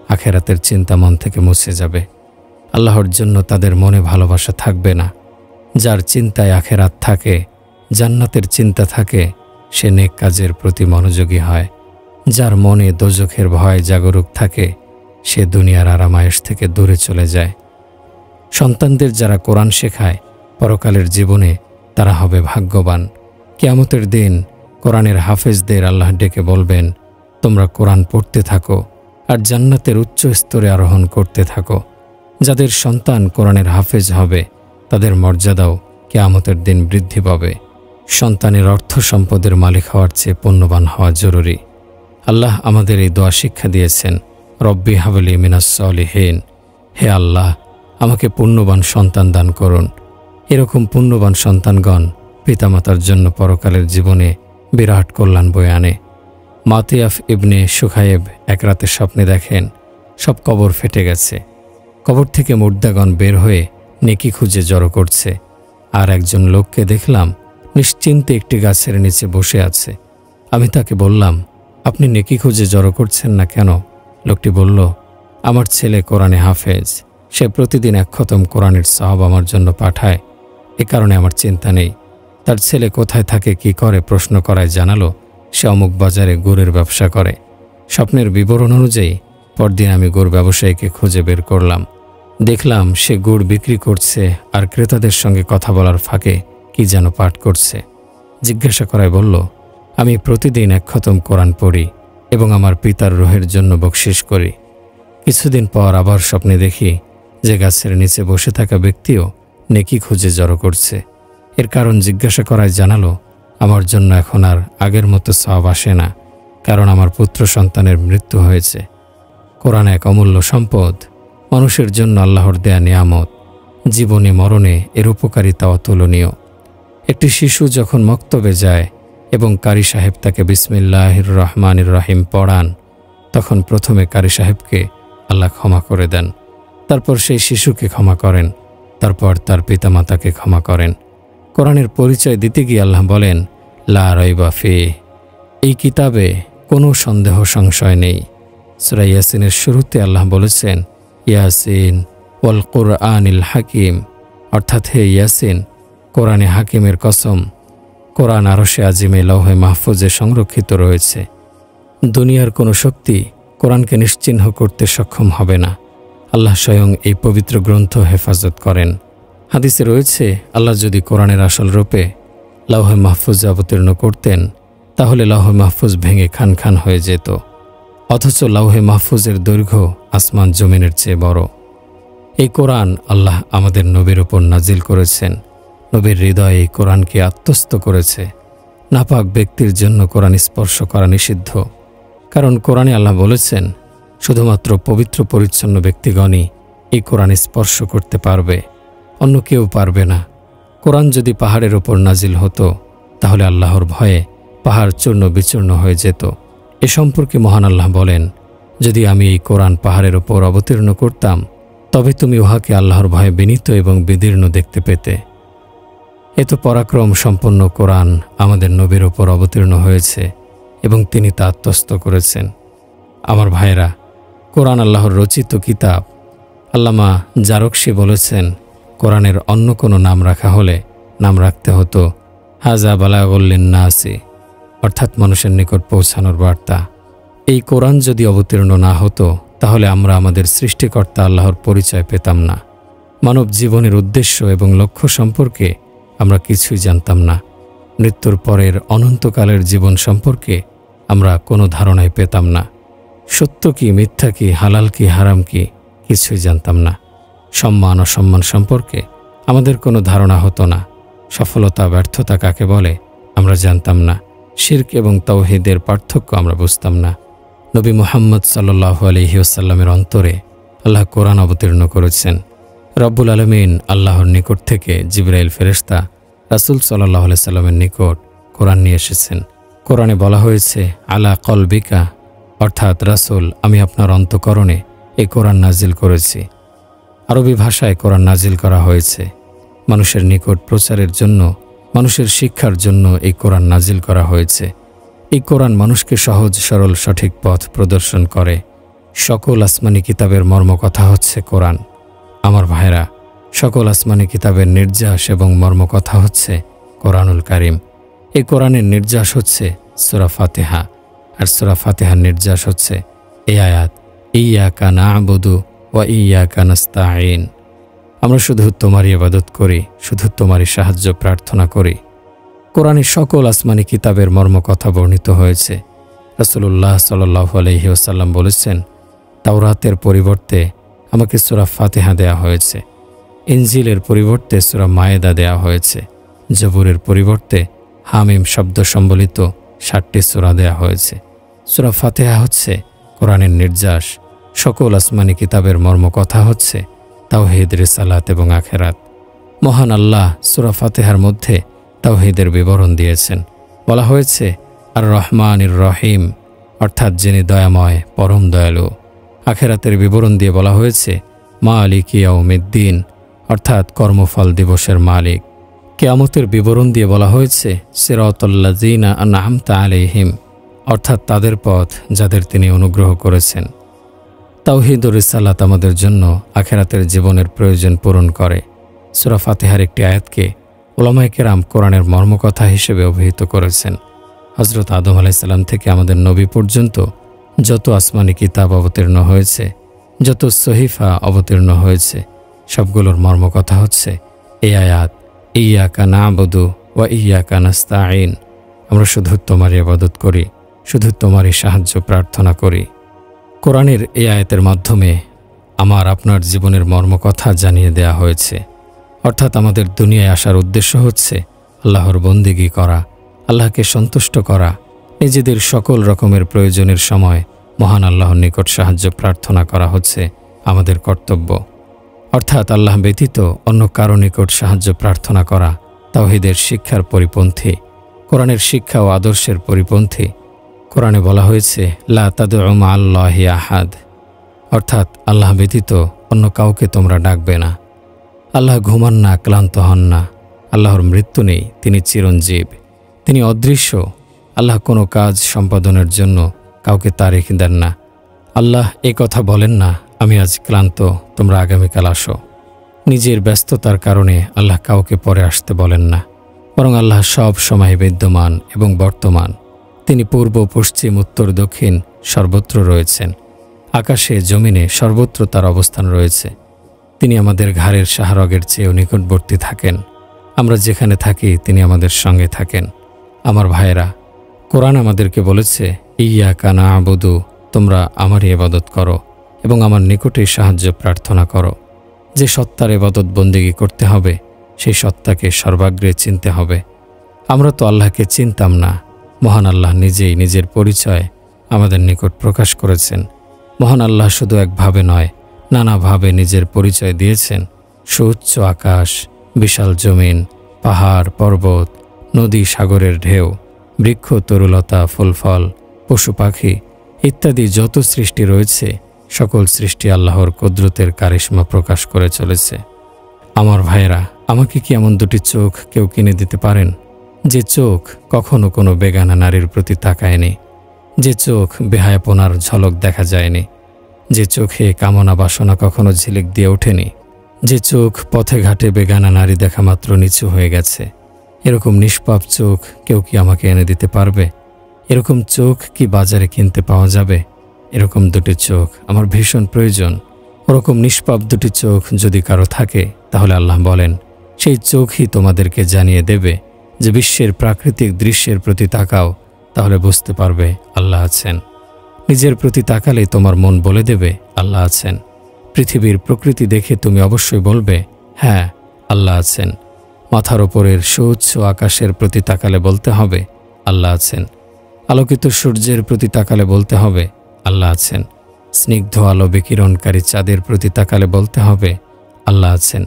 আখেরাতের চিন্তা মন থেকে মুছে যাবে। আল্লাহর জন্য তাদের মনে ভালোবাসা থাকবে না। যার চিন্তায় আখেরাত থাকে, জান্নাতের চিন্তা থাকে, সে নেক কাজের প্রতি মনোযোগী হয়। যার মনে দোজখের ভয় জাগরুক থাকে, সে দুনিয়ার আরামায়েশ থেকে দূরে চলে যায়। সন্তানদের যারা কোরআন শেখায়, পরকালের জীবনে তারা হবে ভাগ্যবান। কিয়ামতের দিন কোরআনের হাফেজদের আল্লাহ ডেকে বলবেন, তোমরা কোরআন পড়তে থাকো আর জান্নাতের উচ্চ স্তরে আরোহণ করতে থাকো। যাদের সন্তান কোরআনের হাফেজ হবে, তাদের মর্যাদাও কিয়ামতের দিন বৃদ্ধি পাবে। সন্তানের অর্থ সম্পদের মালিক হওয়ার চেয়ে পুণ্যবান হওয়া জরুরি। আল্লাহ আমাদের এই দোয়া শিক্ষা দিয়েছেন, রব্বি হাবলি মিনাস সলিহিন। হে আল্লাহ, আমাকে পুণ্যবান সন্তান দান করুন। এরকম পুণ্যবান সন্তানগণ পিতামাতার জন্য পরকালের জীবনে বিরাট কল্যাণ বয়ে আনে। মাতিয়াফ ইবনে সুখায়েব এক রাতে স্বপ্নে দেখেন সব কবর ফেটে গেছে। কবর থেকে মুর্দাগণ বের হয়ে নেকি খুঁজে জড়ো করছে। আর একজন লোককে দেখলাম নিশ্চিন্তে একটি গাছের নিচে বসে আছে। আমি তাকে বললাম, আপনি নেকি খুঁজে জড়ো করছেন না কেন? লোকটি বলল, আমার ছেলে কোরআনে হাফেজ, সে প্রতিদিন এক খতম কোরআনের সওয়াব আমার জন্য পাঠায়, এ কারণে আমার চিন্তা নেই। তার ছেলে কোথায় থাকে, কি করে প্রশ্ন করায় জানালো সে অমুক বাজারে গুড়ের ব্যবসা করে। স্বপ্নের বিবরণ অনুযায়ী পরদিন আমি গুড় ব্যবসায়ীকে খুঁজে বের করলাম। দেখলাম সে গুড় বিক্রি করছে আর ক্রেতাদের সঙ্গে কথা বলার ফাঁকে কি যেন পাঠ করছে। জিজ্ঞাসা করায় বলল, আমি প্রতিদিন এক খতম কোরআন পড়ি এবং আমার পিতার রুহের জন্য বকশিশ করি। কিছুদিন পর আবার স্বপ্নে দেখি যে গাছের নিচে বসে থাকা ব্যক্তিও নেকি খুঁজে জড়ো করছে। এর কারণ জিজ্ঞাসা করায় জানালো, আমার জন্য এখন আর আগের মতো সওয়াব আসে না, কারণ আমার পুত্র সন্তানের মৃত্যু হয়েছে। কোরআন এক অমূল্য সম্পদ, মানুষের জন্য আল্লাহর দেয়া নিয়ামত। জীবনে মরণে এর উপকারিতা অতুলনীয়। একটি শিশু যখন মক্তবে যায় এবং কারি সাহেব তাকে বিসমিল্লাহির রহমানির রহিম পড়ান, তখন প্রথমে কারি সাহেবকে আল্লাহ ক্ষমা করে দেন, তারপর সেই শিশুকে ক্ষমা করেন, তারপর তার পিতামাতাকে ক্ষমা করেন। কোরআনের পরিচয় দিতে গিয়ে আল্লাহ বলেন, লা রাইবা ফিহ, এই কিতাবে কোনো সন্দেহ সংশয় নেই। সূরা ইয়াসিনের শুরুতে আল্লাহ বলেছেন, ইয়াসিন ওয়াল কুরআনিল হাকিম, অর্থাৎ হে ইয়াসিন, কোরআনে হাকিমের কসম। কোরআন আরশে আজিমে লৌহে মাহফুজে সংরক্ষিত রয়েছে। দুনিয়ার কোনো শক্তি কোরআনকে নিশ্চিহ্ন করতে সক্ষম হবে না। আল্লাহ স্বয়ং এই পবিত্র গ্রন্থ হেফাজত করেন। হাদিসে রয়েছে, আল্লাহ যদি কোরআনের আসল রূপে লৌহে মাহফুজে অবতীর্ণ করতেন, তাহলে লৌহে মাহফুজ ভেঙে খান খান হয়ে যেত। অথচ লৌহে মাহফুজের দৈর্ঘ্য আসমান জমিনের চেয়ে বড়। এই কোরআন আল্লাহ আমাদের নবীর ওপর নাজিল করেছেন। নবীর হৃদয়ে এই কোরআনকে আত্মস্থ করেছে। নাপাক ব্যক্তির জন্য কোরআন স্পর্শ করা নিষিদ্ধ, কারণ কোরআনে আল্লাহ বলেছেন শুধুমাত্র পবিত্র পরিচ্ছন্ন ব্যক্তিগণই এই কোরআন স্পর্শ করতে পারবে, অন্য কেউ পারবে না। কোরআন যদি পাহাড়ের ওপর নাজিল হতো তাহলে আল্লাহর ভয়ে পাহাড় চূর্ণ বিচূর্ণ হয়ে যেত। এ সম্পর্কে মহান আল্লাহ বলেন, যদি আমি এই কোরআন পাহাড়ের ওপর অবতীর্ণ করতাম তবে তুমি উহাকে আল্লাহর ভয়ে বিনীত এবং বিদীর্ণ দেখতে পেতে। এত পরাক্রম সম্পন্ন কোরআন আমাদের নবীর ওপর অবতীর্ণ হয়েছে এবং তিনি তা আত্মস্থ করেছেন। আমার ভাইরা, কোরআন আল্লাহর রচিত কিতাব। আল্লামা জারকশি বলেছেন, কোরআনের অন্য কোনো নাম রাখা হলে নাম রাখতে হতো হাজা বালাগুল লিন্নাসি, অর্থাৎ মানুষের নিকট পৌঁছানোর বার্তা। এই কোরআন যদি অবতীর্ণ না হতো তাহলে আমরা আমাদের সৃষ্টিকর্তা আল্লাহর পরিচয় পেতাম না। মানব জীবনের উদ্দেশ্য এবং লক্ষ্য সম্পর্কে আমরা কিছুই জানতাম না। মৃত্যুর পরের অনন্তকালের জীবন সম্পর্কে আমরা কোনো ধারণাই পেতাম না। সত্য কি, মিথ্যা কি, হালাল কি, হারাম কি, কিছুই জানতাম না। সম্মান অসম্মান সম্পর্কে আমাদের কোনো ধারণা হতো না। সফলতা ব্যর্থতা কাকে বলে আমরা জানতাম না। শিরক এবং তাওহীদের পার্থক্য আমরা বুঝতাম না। নবী মুহাম্মদ সাল্লাল্লাহু আলাইহি ওয়াসাল্লামের অন্তরে আল্লাহ কোরআন অবতীর্ণ করেছেন। রব্বুল আলামিন আল্লাহর নিকট থেকে জিবরাইল ফেরেশতা রাসূল সাল্লাল্লাহু আলাইহি সাল্লামের নিকট কোরআন নিয়ে এসেছেন। কোরআনে বলা হয়েছে আলা কলবিকা, অর্থাৎ রাসূল আমি আপনার অন্তঃকরণে এই কোরআন নাজিল করেছি। আরবি ভাষায় কোরআন নাজিল করা হয়েছে। মানুষের নিকট প্রচারের জন্য, মানুষের শিক্ষার জন্য এই কোরআন নাজিল করা হয়েছে। এই কোরআন মানুষকে সহজ সরল সঠিক পথ প্রদর্শন করে। সকল আসমানি কিতাবের মর্মকথা হচ্ছে কোরআন। আমার ভাইরা, সকল আসমানি কিতাবের নির্যাস এবং মর্মকথা হচ্ছে কোরআনুল কারীম। এই কোরআনের নির্যাস হচ্ছে সূরা ফাতিহা, আর সূরা ফাতিহার নির্যাস হচ্ছে এই আয়াত, ইয়্যাকা না'বুদু ওয়া ইয়্যাকা নাস্তাঈন। আমরা শুধু তোমারই ইবাদত করি, শুধু তোমারই সাহায্য প্রার্থনা করি। কোরআনে সকল আসমানি কিতাবের মর্মকথা বর্ণিত হয়েছে। রাসূলুল্লাহ সাল্লাল্লাহু আলাইহি ওয়াসাল্লাম বলেছেন, তাওরাতের পরিবর্তে আমাকে সূরা ফাতিহা দেয়া হয়েছে, ইনজিলের পরিবর্তে সূরা মায়েদা দেয়া হয়েছে, জবুরের পরিবর্তে হামিম শব্দ সম্বলিত 7টি সূরা দেয়া হয়েছে। সূরা ফাতিহা হচ্ছে কোরআনের নির্যাস। সকল আসমানি কিতাবের মর্মকথা হচ্ছে তাওহীদ, রিসালাত এবং আখিরাত। মহান আল্লাহ সূরা ফাতিহার মধ্যে তাওহীদের বিবরণ দিয়েছেন। বলা হয়েছে আর রহমানির রহিম, অর্থাৎ যিনি দয়াময়, পরম দয়ালু। আখিরাতের বিবরণ দিয়ে বলা হয়েছে মালিক ইয়াউমিদ্দিন, অর্থাৎ কর্মফল দিবসের মালিক। কিয়ামতের বিবরণ দিয়ে বলা হয়েছে সিরাতাল্লাযীনা আন'আমতা আলাইহিম, অর্থাৎ তাদের পথ যাদের তিনি অনুগ্রহ করেছেন। তাওহীদ ও রিসালাত আমাদের জন্য আখিরাতের জীবনের প্রয়োজন পূরণ করে। সূরা ফাতিহার একটি আয়াতকে উলামায়ে কেরাম কোরআনের মর্মকথা হিসেবে অভিহিত করেছেন। হযরত আদম আলাইহিস সালাম থেকে আমাদের নবী পর্যন্ত যত আসমানি কিতাব অবতীর্ণ হয়েছে, যত সহিফা অবতীর্ণ হয়েছে, সবগুলোর মর্মকথা হচ্ছে এই আয়াত, ইয়্যাকা না'বুদু ওয়া ইয়্যাকা নাস্তাঈন। আমরা শুধু তোমারই ইবাদত করি, শুধু তোমারই সাহায্য প্রার্থনা করি। কোরআনের এই আয়াতের মাধ্যমে আমার আপনার জীবনের মর্মকথা জানিয়ে দেয়া হয়েছে। অর্থাৎ আমাদের দুনিয়ায় আসার উদ্দেশ্য হচ্ছে আল্লাহর বন্দেগী করা, আল্লাহকে সন্তুষ্ট করা, নিজেদের সকল রকমের প্রয়োজনের সময় মহান আল্লাহর নিকট সাহায্য প্রার্থনা করা হচ্ছে আমাদের কর্তব্য। অর্থাৎ আল্লাহ ব্যতীত অন্য কারো নিকট সাহায্য প্রার্থনা করা তাওহীদের শিক্ষার পরিপন্থী, কোরআনের শিক্ষা ও আদর্শের পরিপন্থী। কোরআনে বলা হয়েছে লা তাদউ মা'আল্লাহি আহাদ, অর্থাৎ আল্লাহ ব্যতীত অন্য কাউকে তোমরা ডাকবে না। আল্লাহ ঘুমান না, ক্লান্ত হন না। আল্লাহর মৃত্যু নেই, তিনি চিরঞ্জীব, তিনি অদৃশ্য। আল্লাহ কোনো কাজ সম্পাদনের জন্য কাউকে তারিখ দেন না। আল্লাহ এ কথা বলেন না আমি আজ ক্লান্ত, তোমরা আগামীকাল আসো। নিজের ব্যস্ততার কারণে আল্লাহ কাউকে পরে আসতে বলেন না, বরং আল্লাহ সব সময় বিদ্যমান এবং বর্তমান। তিনি পূর্ব, পশ্চিম, উত্তর, দক্ষিণ সর্বত্র রয়েছেন। আকাশে, জমিনে সর্বত্র তার অবস্থান রয়েছে। তিনি আমাদের ঘাড়ের শাহরগের চেয়েও নিকটবর্তী থাকেন। আমরা যেখানে থাকি তিনি আমাদের সঙ্গে থাকেন। আমার ভাইয়েরা, কোরআন আমাদেরকে বলেছে ইয়্যাকা না'বুদু, তোমরা আমারই ইবাদত করো এবং আমার নিকটেই সাহায্য প্রার্থনা করো। যে সত্তার ইবাদত বন্দেগী করতে হবে সেই সত্তাকে সর্বাগ্রে চিনতে হবে। আমরা তো আল্লাহকে চিনতাম না। মহান আল্লাহ নিজেই নিজের পরিচয় আমাদের নিকট প্রকাশ করেছেন। মহান আল্লাহ শুধু একভাবে নয়, নানাভাবে নিজের পরিচয় দিয়েছেন। সুউচ্চ আকাশ, বিশাল জমিন, পাহাড় পর্বত, নদী সাগরের ঢেউ, বৃক্ষ তরুলতা, ফুলফল, পশু পাখি ইত্যাদি যত সৃষ্টি রয়েছে সকল সৃষ্টি আল্লাহর কুদরতের কারিশমা প্রকাশ করে চলেছে। আমার ভাইয়েরা, আমাকে কি এমন দুটি চোখ কেউ কিনে দিতে পারেন? যে চোখ কখনো কোনো বেগানা নারীর প্রতি তাকায়নি, যে চোখ বেহায়াপনার ঝলক দেখা যায়নি, যে চোখে কামনা বাসনা কখনো ঝিলিক দিয়ে ওঠেনি, যে চোখ পথে ঘাটে বেগানা নারী দেখা মাত্র নিচু হয়ে গেছে। এরকম নিষ্পাপ চোখ কেউ কি আমাকে এনে দিতে পারবে? এরকম চোখ কি বাজারে কিনতে পাওয়া যাবে? এরকম দুটি চোখ আমার ভীষণ প্রয়োজন। ওরকম নিষ্পাপ দুটি চোখ যদি কারো থাকে, তাহলে আল্লাহ বলেন সেই চোখই তোমাদেরকে জানিয়ে দেবে যে বিশ্বের প্রাকৃতিক দৃশ্যের প্রতি তাকাও, তাহলে বুঝতে পারবে আল্লাহ আছেন। নিজের প্রতি তাকালেই তোমার মন বলে দেবে আল্লাহ আছেন। পৃথিবীর প্রকৃতি দেখে তুমি অবশ্যই বলবে হ্যাঁ আল্লাহ আছেন। মাথার ওপরের সুউচ্চ আকাশের প্রতি তাকালে বলতে হবে আল্লাহ আছেন। আলোকিত সূর্যের প্রতি তাকালে বলতে হবে আল্লাহ আছেন। স্নিগ্ধ আলো বিকিরণকারী চাঁদের প্রতি তাকালে বলতে হবে আল্লাহ আছেন।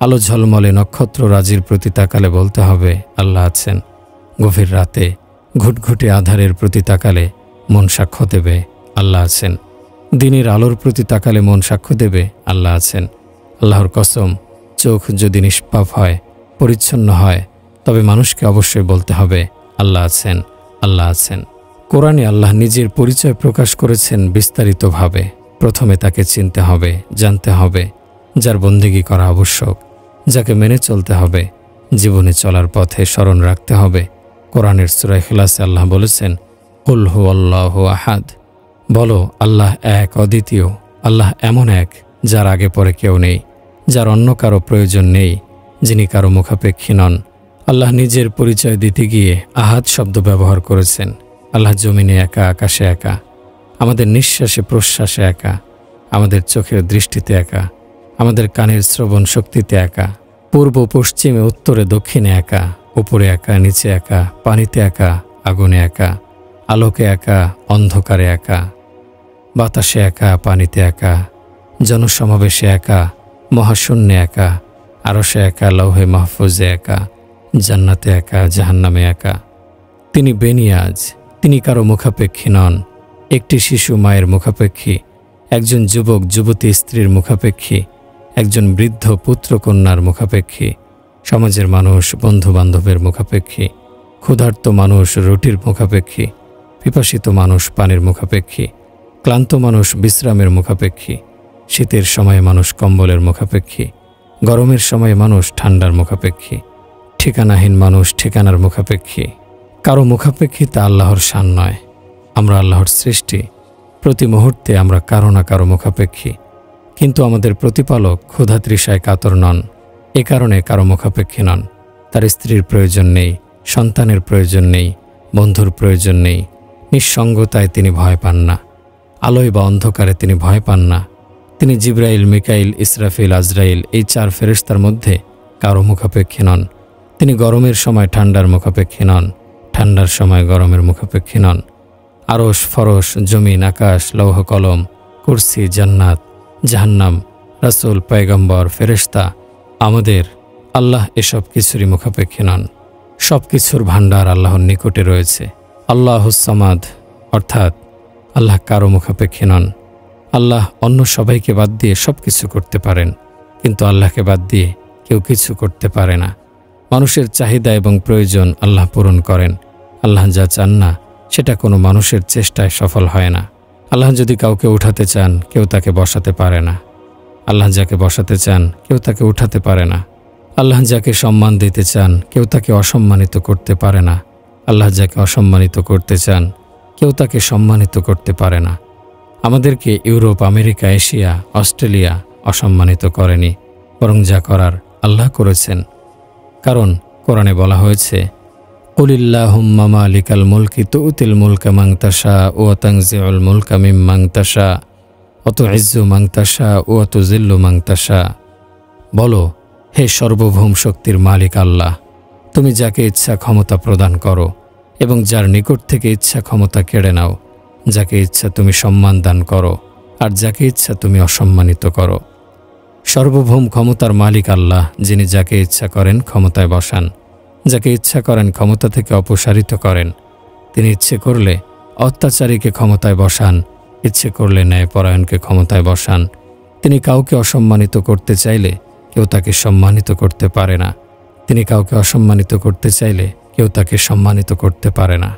আলো ঝলমলে নক্ষত্র রাজির প্রতি তাকালে বলতে হবে আল্লাহ আছেন। গভীর রাতে ঘুটঘুটে আধারের প্রতি তাকালে মন সাক্ষ্য দেবে আল্লাহ আছেন। দিনের আলোর প্রতি তাকালে মন সাক্ষ্য দেবে আল্লাহ আছেন। আল্লাহর কসম, চোখ যদি নিষ্পাপ হয়, পরিচ্ছন্ন হয়, তবে মানুষকে অবশ্যই বলতে হবে আল্লাহ আছেন, আল্লাহ আছেন। কোরআনে আল্লাহ নিজের পরিচয় প্রকাশ করেছেন বিস্তারিতভাবে। প্রথমে তাকে চিনতে হবে, জানতে হবে, যার বন্দেগী করা আবশ্যক, যাকে মেনে চলতে হবে, জীবনে চলার পথে স্মরণ রাখতে হবে। কোরআনের সূরা ইখলাসে আল্লাহ বলেছেন কুল হুয়াল্লাহু আহাদ, বলো আল্লাহ এক, অদ্বিতীয়। আল্লাহ এমন এক যার আগে পরে কেউ নেই, যার অন্য কারো প্রয়োজন নেই, যিনি কারো মুখাপেক্ষী নন। আল্লাহ নিজের পরিচয় দিতে গিয়ে আহাদ শব্দ ব্যবহার করেছেন। আল্লাহ জমিনে একা, আকাশে একা, আমাদের নিঃশ্বাসে প্রশ্বাসে একা, আমাদের চোখের দৃষ্টিতে একা, আমাদের কানের শ্রবণ শক্তিতে একা, পূর্ব পশ্চিমে উত্তরে দক্ষিণে একা, উপরে একা, নিচে একা, পানিতে একা, আগুনে একা, আলোকে একা, অন্ধকারে একা, বাতাসে একা, পানিতে একা, জনসমাবেশে একা, মহাশূন্যে একা, আরশে একা, লৌহে মাহফুজে একা, জান্নাতে একা, জাহান্নামে একা। তিনি বেনিয়াজ, তিনি কারো মুখাপেক্ষী নন। একটি শিশু মায়ের মুখাপেক্ষী, একজন যুবক যুবতী স্ত্রীর মুখাপেক্ষী, একজন বৃদ্ধ পুত্র কন্যার মুখাপেক্ষী, সমাজের মানুষ বন্ধু বান্ধবের মুখাপেক্ষী, ক্ষুধার্ত মানুষ রুটির মুখাপেক্ষী, পিপাসিত মানুষ পানির মুখাপেক্ষী, ক্লান্ত মানুষ বিশ্রামের মুখাপেক্ষী, শীতের সময়ে মানুষ কম্বলের মুখাপেক্ষী, গরমের সময়ে মানুষ ঠান্ডার মুখাপেক্ষী, ঠিকানাহীন মানুষ ঠিকানার মুখাপেক্ষী। কারো মুখাপেক্ষী তা আল্লাহর শান নয়। আমরা আল্লাহর সৃষ্টি, প্রতি মুহূর্তে আমরা কারো না কারো মুখাপেক্ষী। কিন্তু আমাদের প্রতিপালক ক্ষুধা তৃষায় কাতর নন, এ কারণে কারো মুখাপেক্ষী নন। তার স্ত্রীর প্রয়োজন নেই, সন্তানের প্রয়োজন নেই, বন্ধুর প্রয়োজন নেই। নিঃসঙ্গতায় তিনি ভয় পান না, আলোয় বা অন্ধকারে তিনি ভয় পান না। তিনি জিবরাইল, মিকাইল, ইসরাফিল, আজরাইল এই চার ফেরেশতার মধ্যে কারো মুখাপেক্ষী নন। তিনি গরমের সময় ঠান্ডার মুখাপেক্ষী নন, ঠান্ডার সময় গরমের মুখাপেক্ষী নন। আরশ, ফরশ, জমিন, আকাশ, লৌহ কলম, কুরসি, জান্নাত, জাহান্নাম, রাসূল, পয়গম্বর, ফেরেশতা, আমাদের আল্লাহ এসব কিছুরই মুখাপেক্ষী নন। সব কিছুর ভাণ্ডার আল্লাহর নিকটে রয়েছে। আল্লাহুস সামাদ, অর্থাৎ আল্লাহ কারো মুখাপেক্ষী নন। আল্লাহ অন্য সবাইকে বাদ দিয়ে সব কিছু করতে পারেন, কিন্তু আল্লাহকে বাদ দিয়ে কেউ কিছু করতে পারে না। মানুষের চাহিদা এবং প্রয়োজন আল্লাহ পূরণ করেন। আল্লাহ যা চান না সেটা কোনো মানুষের চেষ্টায় সফল হয় না। আল্লাহ যদি কাউকে উঠাতে চান, কেউ তাকে বসাতে পারে না। আল্লাহ যাকে বসাতে চান, কেউ তাকে উঠাতে পারে না। আল্লাহ যাকে সম্মান দিতে চান, কেউ তাকে অসম্মানিত করতে পারে না। আল্লাহ যাকে অসম্মানিত করতে চান, কেউ তাকে সম্মানিত করতে পারে না। আমাদেরকে ইউরোপ, আমেরিকা, এশিয়া, অস্ট্রেলিয়া অসম্মানিত করেনি, বরং যা করার আল্লাহ করেছেন। কারণ কোরআনে বলা হয়েছে কুলিল্লাহুম্মা মালিকাল মুলকি তুতিল মুলকা মান তাশা ওয়া তানজিউল মুলকা মিম্মান তাশা ওয়া তুইজ্জু মান তাশা ওয়া তুযিল্লু মান তাশা বলো, হে সর্বভৌম শক্তির মালিক আল্লাহ, তুমি যাকে ইচ্ছা ক্ষমতা প্রদান করো এবং যার নিকট থেকে ইচ্ছা ক্ষমতা কেড়ে নাও, যাকে ইচ্ছা তুমি সম্মান দান করো আর যাকে ইচ্ছা তুমি অসম্মানিত করো। সর্বভৌম ক্ষমতার মালিক আল্লাহ, যিনি যাকে ইচ্ছা করেন ক্ষমতায় বসান, যাকে ইচ্ছা করেন ক্ষমতা থেকে অপসারিত করেন। তিনি ইচ্ছে করলে অত্যাচারীকে ক্ষমতায় বসান, ইচ্ছে করলে ন্যায়পরায়ণকে ক্ষমতায় বসান। তিনি কাউকে অসম্মানিত করতে চাইলে কেউ তাকে সম্মানিত করতে পারে না, তিনি কাউকে অসম্মানিত করতে চাইলে কেউ তাকে সম্মানিত করতে পারে না।